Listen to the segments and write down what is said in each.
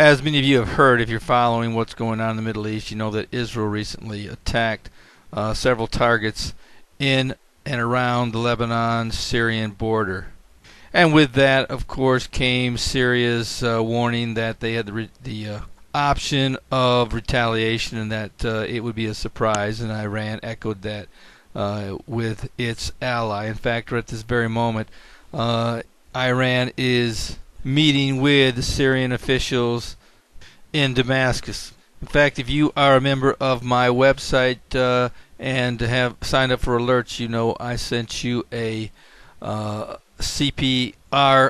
As many of you have heard, if you're following what's going on in the Middle East, you know that Israel recently attacked several targets in and around the Lebanon-Syrian border. And with that, of course, came Syria's warning that they had the option of retaliation and that it would be a surprise, and Iran echoed that with its ally. In fact, right at this very moment, Iran is meeting with Syrian officials in Damascus. In fact, if you are a member of my website and have signed up for alerts, you know I sent you a CPR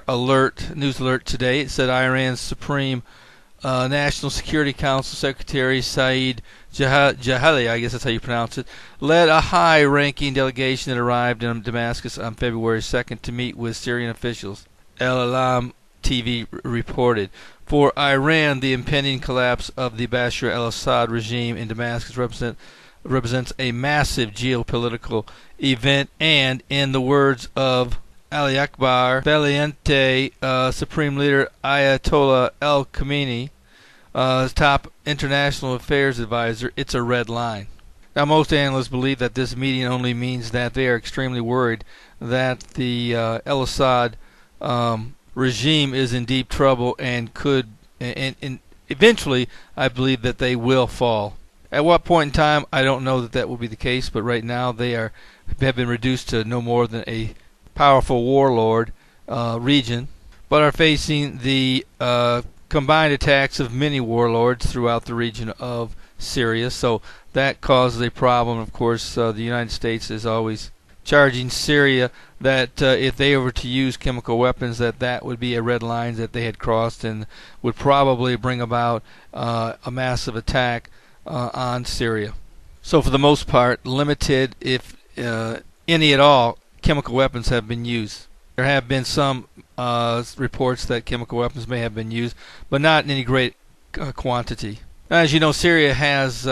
alert, news alert today. It said Iran's Supreme National Security Council Secretary Saeed Jahali, I guess that's how you pronounce it, led a high-ranking delegation that arrived in Damascus on February 2nd to meet with Syrian officials. El-Alam TV reported. For Iran, the impending collapse of the Bashar al-Assad regime in Damascus represents a massive geopolitical event, and in the words of Ali Akbar Valiente, Supreme Leader Ayatollah al-Khamenei, top international affairs advisor, it's a red line. Now, most analysts believe that this meeting only means that they are extremely worried that the al-Assad regime is in deep trouble and could, and eventually, I believe that they will fall. At what point in time, I don't know that will be the case, but right now they have been reduced to no more than a powerful warlord region, but are facing the combined attacks of many warlords throughout the region of Syria. So that causes a problem. Of course, the United States is always charging Syria that if they were to use chemical weapons, that would be a red line that they had crossed and would probably bring about a massive attack on Syria. So for the most part, limited, if any at all, chemical weapons have been used. There have been some reports that chemical weapons may have been used, but not in any great quantity. As you know, Syria has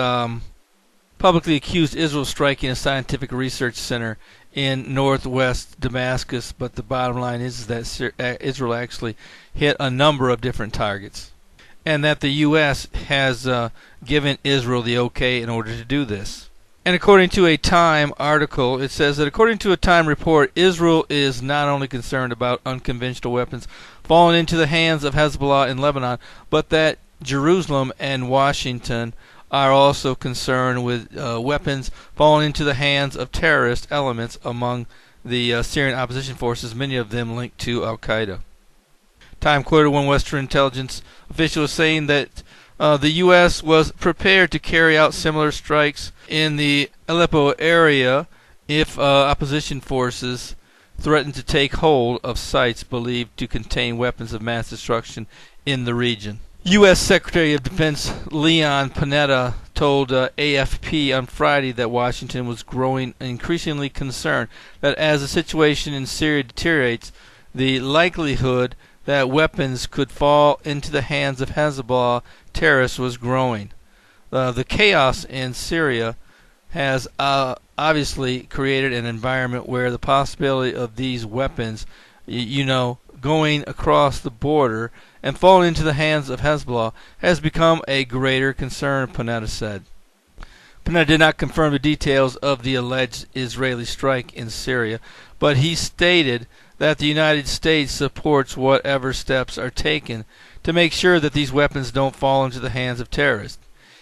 publicly accused Israel of striking a scientific research center in northwest Damascus, but the bottom line is that Israel actually hit a number of different targets, and that the U.S. has given Israel the okay in order to do this. And according to a Time article, it says that according to a Time report, Israel is not only concerned about unconventional weapons falling into the hands of Hezbollah in Lebanon, but that Jerusalem and Washington are also concerned with weapons falling into the hands of terrorist elements among the Syrian opposition forces, many of them linked to Al-Qaeda. Time quoted one Western intelligence official as saying that the U.S. was prepared to carry out similar strikes in the Aleppo area if opposition forces threatened to take hold of sites believed to contain weapons of mass destruction in the region. U.S. Secretary of Defense Leon Panetta told AFP on Friday that Washington was growing increasingly concerned that as the situation in Syria deteriorates, the likelihood that weapons could fall into the hands of Hezbollah terrorists was growing. The chaos in Syria has obviously created an environment where the possibility of these weapons, going across the border and falling into the hands of Hezbollah has become a greater concern, Panetta said. Panetta did not confirm the details of the alleged Israeli strike in Syria, but he stated that the United States supports whatever steps are taken to make sure that these weapons don't fall into the hands of terrorists.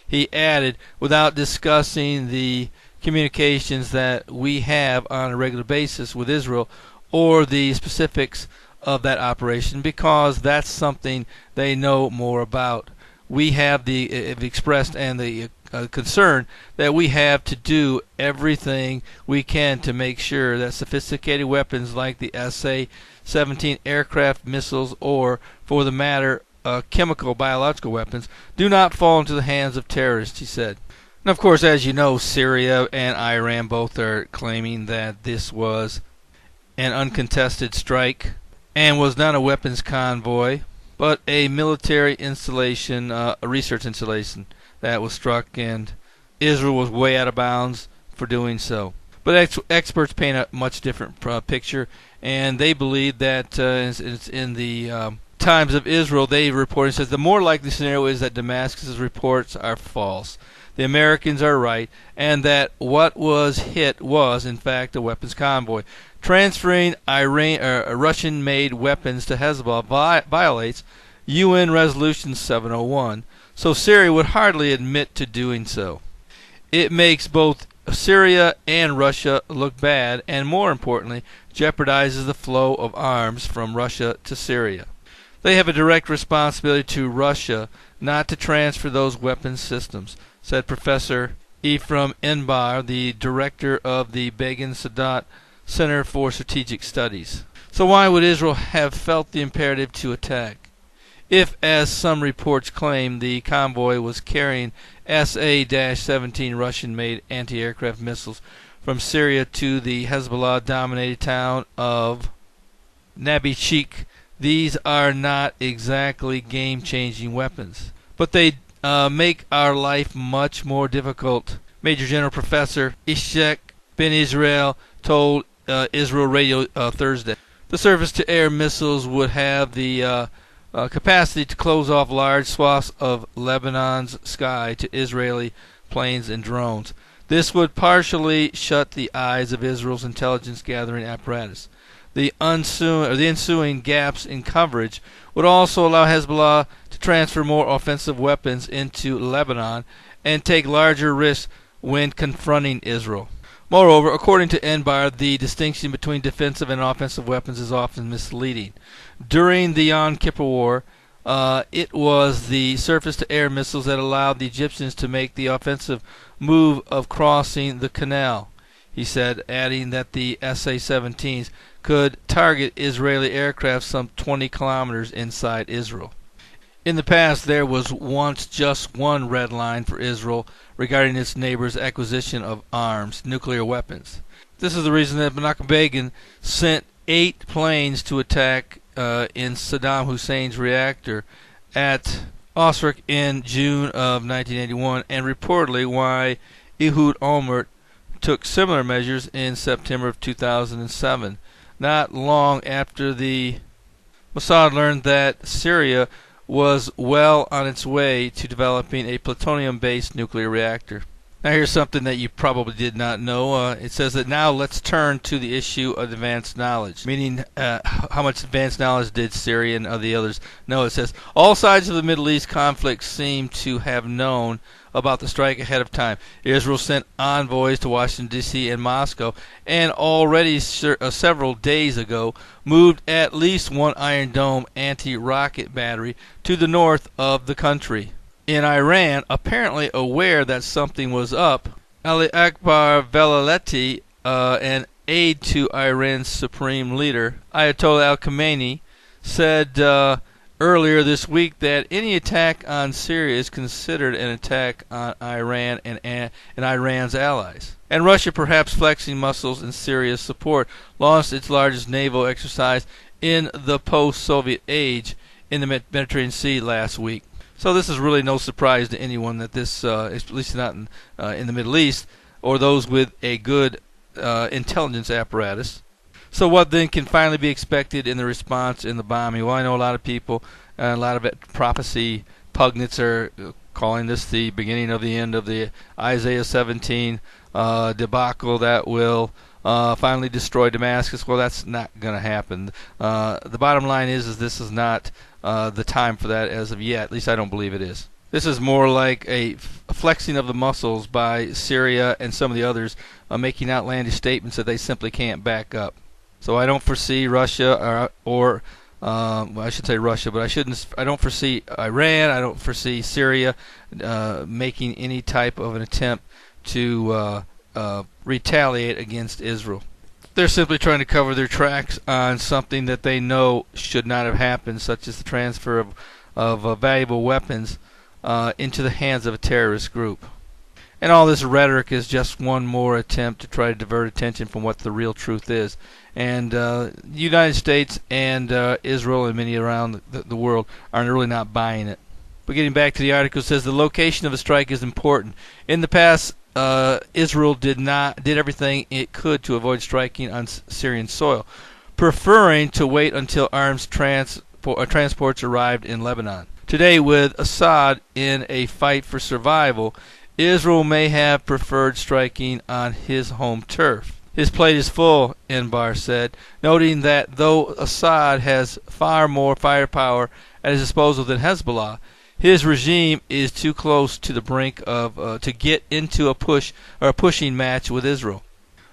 He added, without discussing the communications that we have on a regular basis with Israel or the specifics of that operation, because that's something they know more about. We have expressed and the concern that we have to do everything we can to make sure that sophisticated weapons like the SA-17 aircraft missiles, or for the matter chemical biological weapons, do not fall into the hands of terrorists, he said. And of course, as you know, Syria and Iran both are claiming that this was an uncontested strike and was not a weapons convoy, but a military installation, a research installation that was struck, and Israel was way out of bounds for doing so. But experts paint a much different picture, and they believe that it's in the Times of Israel, they report and says the more likely scenario is that Damascus's reports are false. The Americans are right, and that what was hit was, in fact, a weapons convoy. Transferring Russian-made weapons to Hezbollah violates UN Resolution 701, so Syria would hardly admit to doing so. It makes both Syria and Russia look bad, and more importantly, jeopardizes the flow of arms from Russia to Syria. They have a direct responsibility to Russia not to transfer those weapons systems, said Professor Ephraim Enbar, the director of the Begin Sadat Center for Strategic Studies. So why would Israel have felt the imperative to attack? If, as some reports claim, the convoy was carrying SA-17 Russian-made anti-aircraft missiles from Syria to the Hezbollah-dominated town of Nabishik, these are not exactly game-changing weapons, but they make our life much more difficult. Major General Professor Ishaq Ben Israel told Israel Radio Thursday. The surface-to-air missiles would have the capacity to close off large swaths of Lebanon's sky to Israeli planes and drones. This would partially shut the eyes of Israel's intelligence-gathering apparatus. The ensuing gaps in coverage would also allow Hezbollah to transfer more offensive weapons into Lebanon and take larger risks when confronting Israel. Moreover, according to Enbar, the distinction between defensive and offensive weapons is often misleading. During the Yom Kippur War, it was the surface-to-air missiles that allowed the Egyptians to make the offensive move of crossing the canal, he said, adding that the SA-17s could target Israeli aircraft some 20 kilometers inside Israel. In the past, there was once just one red line for Israel regarding its neighbor's acquisition of arms, nuclear weapons. This is the reason that Menachem Begin sent 8 planes to attack in Saddam Hussein's reactor at Osrak in June of 1981, and reportedly why Ehud Olmert took similar measures in September of 2007, not long after the Mossad learned that Syria was well on its way to developing a plutonium-based nuclear reactor. Now here's something that you probably did not know. It says that now let's turn to the issue of advanced knowledge, meaning how much advanced knowledge did Syria and the others know. It says all sides of the Middle East conflict seem to have known about the strike ahead of time. Israel sent envoys to Washington, D.C. and Moscow, and already several days ago moved at least one Iron Dome anti-rocket battery to the north of the country. In Iran, apparently aware that something was up, Ali Akbar Velaleti, an aide to Iran's supreme leader, Ayatollah al-Khamenei, said earlier this week that any attack on Syria is considered an attack on Iran and Iran's allies. And Russia, perhaps flexing muscles in Syria's support, launched its largest naval exercise in the post-Soviet age in the Mediterranean Sea last week. So this is really no surprise to anyone that this, at least not in the Middle East, or those with a good intelligence apparatus. So what then can finally be expected in the response in the bombing? Well, I know a lot of people, a lot of prophecy pundits are calling this the beginning of the end of the Isaiah 17 debacle that will finally destroy Damascus. Well, that's not going to happen. The bottom line is this is not the time for that as of yet. At least I don't believe it is. This is more like a flexing of the muscles by Syria and some of the others, making outlandish statements that they simply can't back up. So I don't foresee Russia or well, I should say Russia, but I don't foresee Iran. I don't foresee Syria making any type of an attempt to retaliate against Israel. They're simply trying to cover their tracks on something that they know should not have happened, such as the transfer of valuable weapons into the hands of a terrorist group. And all this rhetoric is just one more attempt to try to divert attention from what the real truth is. And the United States and Israel and many around the world are really not buying it. But getting back to the article, it says the location of the strike is important. In the past, Israel did everything it could to avoid striking on Syrian soil, preferring to wait until arms transport transports arrived in Lebanon. Today, with Assad in a fight for survival, Israel may have preferred striking on his home turf. His plate is full, Enbar said, noting that though Assad has far more firepower at his disposal than Hezbollah, his regime is too close to the brink of to get into a pushing match with Israel.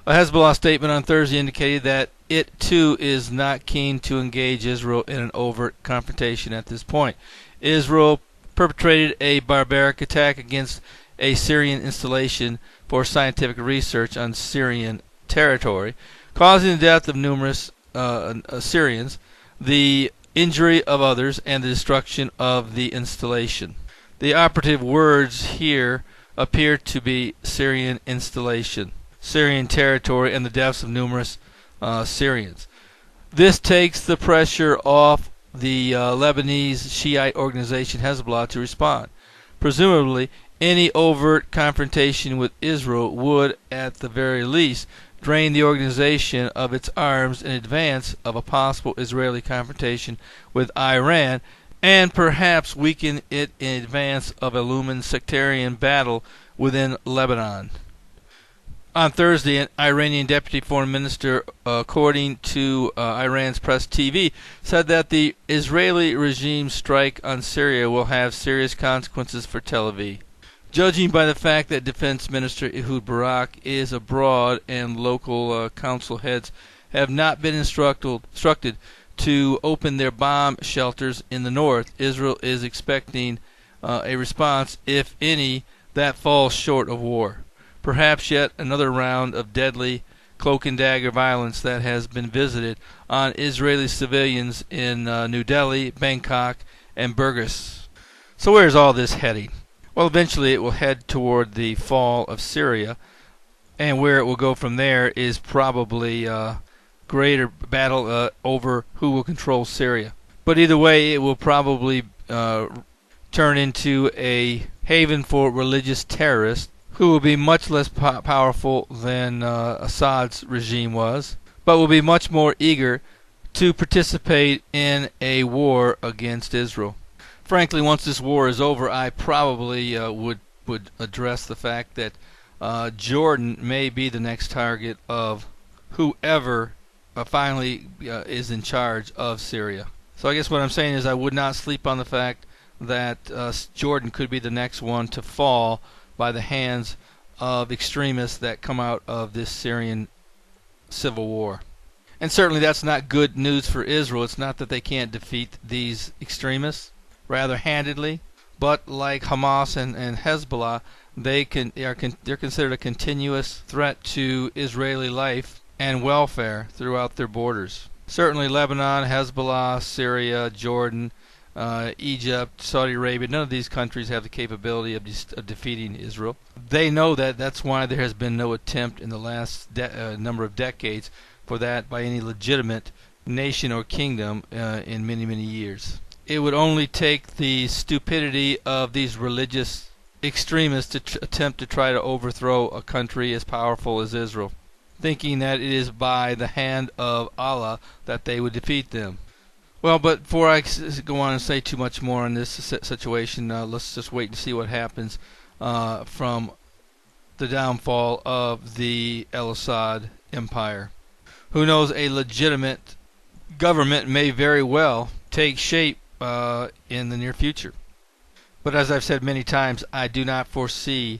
A Hezbollah statement on Thursday indicated that it too is not keen to engage Israel in an overt confrontation at this point. Israel perpetrated a barbaric attack against a Syrian installation for scientific research on Syrian territory, causing the death of numerous Syrians, the injury of others, and the destruction of the installation. The operative words here appear to be Syrian installation, Syrian territory, and the deaths of numerous Syrians. This takes the pressure off the Lebanese Shiite organization Hezbollah to respond. Presumably, any overt confrontation with Israel would, at the very least, drain the organization of its arms in advance of a possible Israeli confrontation with Iran, and perhaps weaken it in advance of a looming sectarian battle within Lebanon. On Thursday, an Iranian deputy foreign minister, according to Iran's press TV, said that the Israeli regime's strike on Syria will have serious consequences for Tel Aviv. Judging by the fact that Defense Minister Ehud Barak is abroad and local council heads have not been instructed to open their bomb shelters in the north, Israel is expecting a response, if any, that falls short of war. Perhaps yet another round of deadly cloak and dagger violence that has been visited on Israeli civilians in New Delhi, Bangkok, and Burgas. So where's all this heading? Well, eventually it will head toward the fall of Syria, and where it will go from there is probably greater battle over who will control Syria. But either way, it will probably turn into a haven for religious terrorists who will be much less powerful than Assad's regime was, but will be much more eager to participate in a war against Israel. Frankly, once this war is over, I probably would address the fact that Jordan may be the next target of whoever finally is in charge of Syria. So I guess what I'm saying is I would not sleep on the fact that Jordan could be the next one to fall by the hands of extremists that come out of this Syrian civil war. And certainly that's not good news for Israel. It's not that they can't defeat these extremists rather handedly, but like Hamas and Hezbollah, they're considered a continuous threat to Israeli life and welfare throughout their borders. Certainly Lebanon, Hezbollah, Syria, Jordan, Egypt, Saudi Arabia, none of these countries have the capability of defeating Israel. They know that. That's why there has been no attempt in the last number of decades for that by any legitimate nation or kingdom in many, many years. It would only take the stupidity of these religious extremists to attempt to try to overthrow a country as powerful as Israel, thinking that it is by the hand of Allah that they would defeat them. Well, but before I go on and say too much more on this situation, let's just wait and see what happens from the downfall of the al-Assad empire. Who knows, a legitimate government may very well take shape in the near future. But as I've said many times, I do not foresee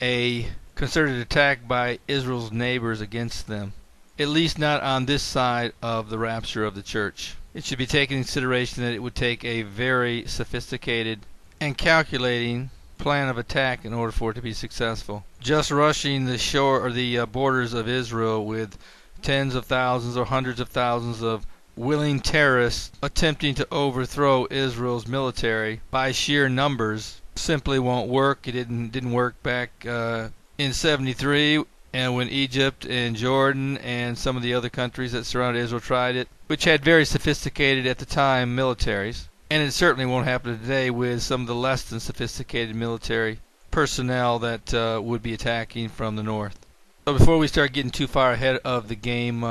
a concerted attack by Israel's neighbors against them, at least not on this side of the rapture of the church. It should be taken into consideration that it would take a very sophisticated and calculating plan of attack in order for it to be successful. Just rushing the shore or the borders of Israel with tens of thousands or hundreds of thousands of willing terrorists attempting to overthrow Israel's military by sheer numbers simply won't work. It didn't work back in 73, and when Egypt and Jordan and some of the other countries that surrounded Israel tried it, which had very sophisticated at the time militaries. And it certainly won't happen today with some of the less than sophisticated military personnel that would be attacking from the north. So before we start getting too far ahead of the game,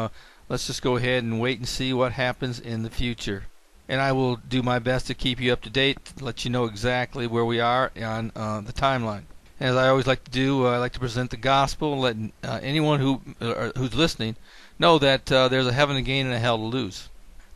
let's just go ahead and wait and see what happens in the future. and I will do my best to keep you up to date, let you know exactly where we are on the timeline. As I always like to do, I like to present the gospel, let anyone who's listening know that there's a heaven to gain and a hell to lose.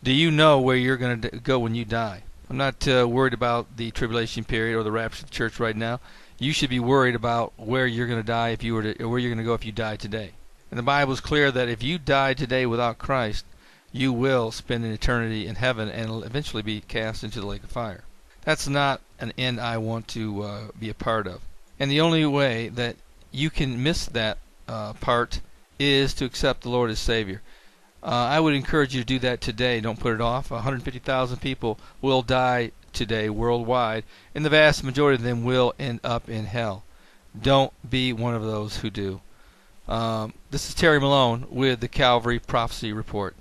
Do you know where you're going to go when you die? I'm not worried about the tribulation period or the rapture of the church right now. You should be worried about where you're going to die if you were to, or where you're going to go if you die today. And the Bible is clear that if you die today without Christ, you will spend an eternity in heaven and will eventually be cast into the lake of fire. That's not an end I want to be a part of. And the only way that you can miss that part is to accept the Lord as Savior. I would encourage you to do that today. Don't put it off. 150,000 people will die today worldwide, and the vast majority of them will end up in hell. Don't be one of those who do. This is Terry Malone with the Calvary Prophecy Report.